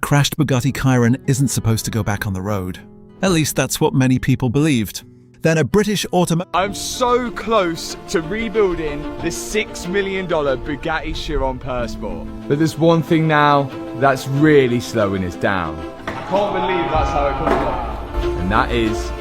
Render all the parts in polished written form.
crashed Bugatti Chiron isn't supposed to go back on the road. At least that's what many people believed. Then a British automotive... I'm so close to rebuilding the $6 million Bugatti Chiron Persport. But there's one thing now that's really slowing us down. I can't believe that's how it comes up. And that is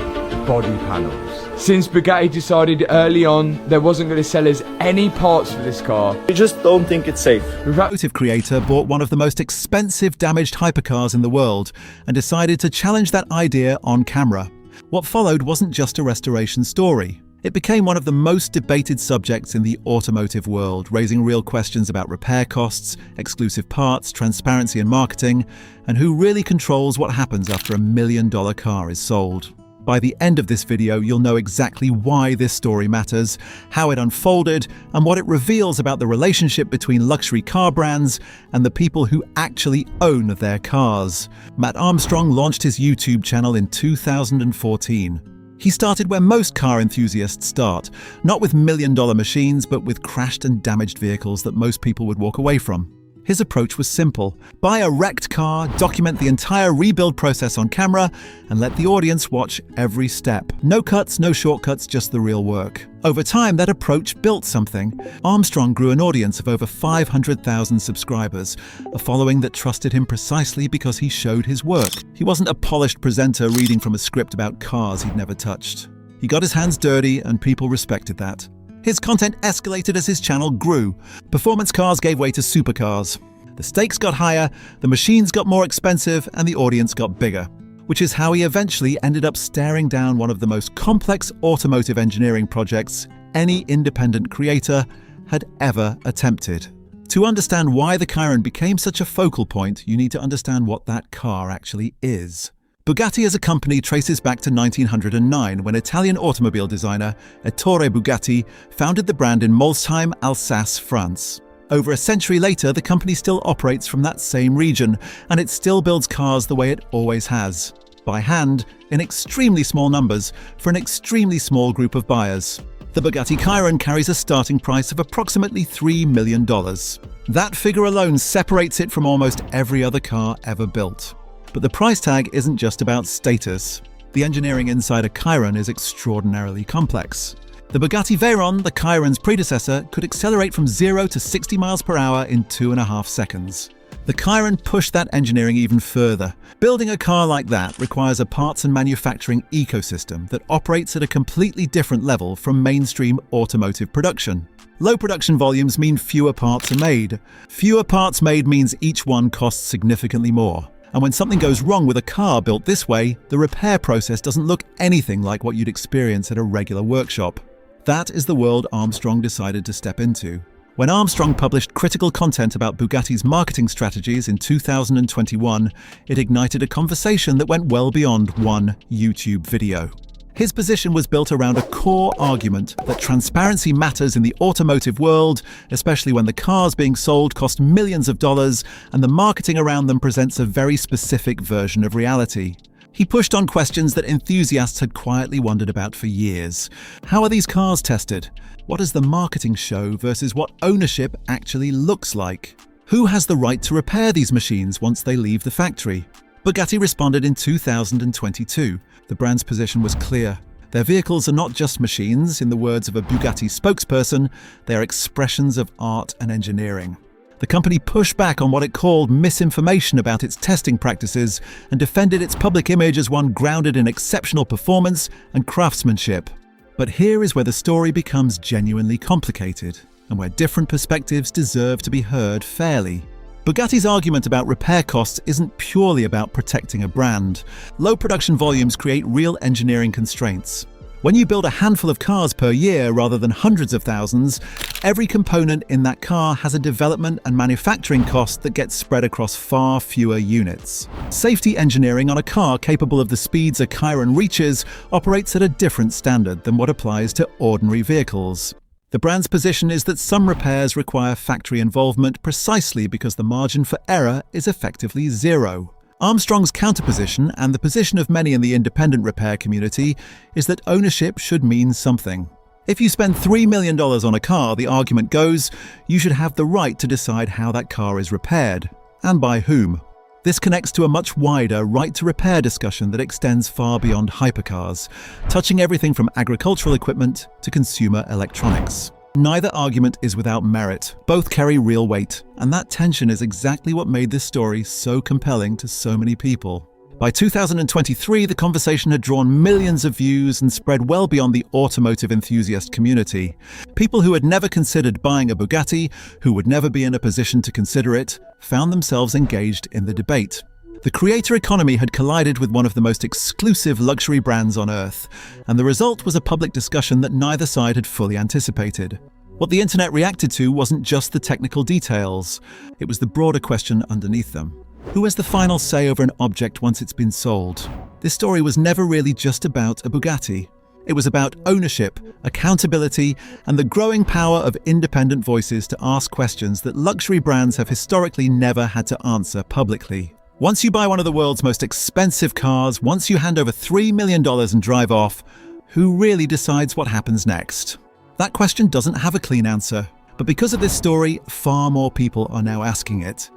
body panels. Since Bugatti decided early on they wasn't going to sell us any parts for this car. We just don't think it's safe. The automotive creator bought one of the most expensive damaged hypercars in the world and decided to challenge that idea on camera. What followed wasn't just a restoration story. It became one of the most debated subjects in the automotive world, raising real questions about repair costs, exclusive parts, transparency in marketing, and who really controls what happens after a $1 million car is sold. By the end of this video, you'll know exactly why this story matters, how it unfolded, and what it reveals about the relationship between luxury car brands and the people who actually own their cars. Matt Armstrong launched his YouTube channel in 2014. He started where most car enthusiasts start, not with $1 million machines, but with crashed and damaged vehicles that most people would walk away from. His approach was simple. Buy a wrecked car, document the entire rebuild process on camera, and let the audience watch every step. No cuts, no shortcuts, just the real work. Over time, that approach built something. Armstrong grew an audience of over 500,000 subscribers, a following that trusted him precisely because he showed his work. He wasn't a polished presenter reading from a script about cars he'd never touched. He got his hands dirty, and people respected that. His content escalated as his channel grew. Performance cars gave way to supercars. The stakes got higher, the machines got more expensive, and the audience got bigger. Which is how he eventually ended up staring down one of the most complex automotive engineering projects any independent creator had ever attempted. To understand why the Chiron became such a focal point, you need to understand what that car actually is. Bugatti as a company traces back to 1909 when Italian automobile designer Ettore Bugatti founded the brand in Molsheim, Alsace, France. Over a century later, the company still operates from that same region, and it still builds cars the way it always has. By hand, in extremely small numbers, for an extremely small group of buyers. The Bugatti Chiron carries a starting price of approximately $3 million. That figure alone separates it from almost every other car ever built. But the price tag isn't just about status. The engineering inside a Chiron is extraordinarily complex. The Bugatti Veyron, the Chiron's predecessor, could accelerate from 0 to 60 miles per hour in 2.5 seconds. The Chiron pushed that engineering even further. Building a car like that requires a parts and manufacturing ecosystem that operates at a completely different level from mainstream automotive production. Low production volumes mean fewer parts are made. Fewer parts made means each one costs significantly more. And when something goes wrong with a car built this way, the repair process doesn't look anything like what you'd experience at a regular workshop. That is the world Armstrong decided to step into. When Armstrong published critical content about Bugatti's marketing strategies in 2021, it ignited a conversation that went well beyond one YouTube video. His position was built around a core argument that transparency matters in the automotive world, especially when the cars being sold cost millions of dollars and the marketing around them presents a very specific version of reality. He pushed on questions that enthusiasts had quietly wondered about for years. How are these cars tested? What does the marketing show versus what ownership actually looks like? Who has the right to repair these machines once they leave the factory? Bugatti responded in 2022. The brand's position was clear. Their vehicles are not just machines, in the words of a Bugatti spokesperson, they are expressions of art and engineering. The company pushed back on what it called misinformation about its testing practices and defended its public image as one grounded in exceptional performance and craftsmanship. But here is where the story becomes genuinely complicated, and where different perspectives deserve to be heard fairly. Bugatti's argument about repair costs isn't purely about protecting a brand. Low production volumes create real engineering constraints. When you build a handful of cars per year rather than hundreds of thousands, every component in that car has a development and manufacturing cost that gets spread across far fewer units. Safety engineering on a car capable of the speeds a Chiron reaches operates at a different standard than what applies to ordinary vehicles. The brand's position is that some repairs require factory involvement precisely because the margin for error is effectively zero. Armstrong's counterposition, and the position of many in the independent repair community, is that ownership should mean something. If you spend $3 million on a car, the argument goes, you should have the right to decide how that car is repaired, and by whom. This connects to a much wider right-to-repair discussion that extends far beyond hypercars, touching everything from agricultural equipment to consumer electronics. Neither argument is without merit. Both carry real weight, and that tension is exactly what made this story so compelling to so many people. By 2023, the conversation had drawn millions of views and spread well beyond the automotive enthusiast community. People who had never considered buying a Bugatti, who would never be in a position to consider it, found themselves engaged in the debate. The creator economy had collided with one of the most exclusive luxury brands on earth, and the result was a public discussion that neither side had fully anticipated. What the internet reacted to wasn't just the technical details, it was the broader question underneath them. Who has the final say over an object once it's been sold? This story was never really just about a Bugatti. It was about ownership, accountability, and the growing power of independent voices to ask questions that luxury brands have historically never had to answer publicly. Once you buy one of the world's most expensive cars, once you hand over $3 million and drive off, who really decides what happens next? That question doesn't have a clean answer, but because of this story, far more people are now asking it.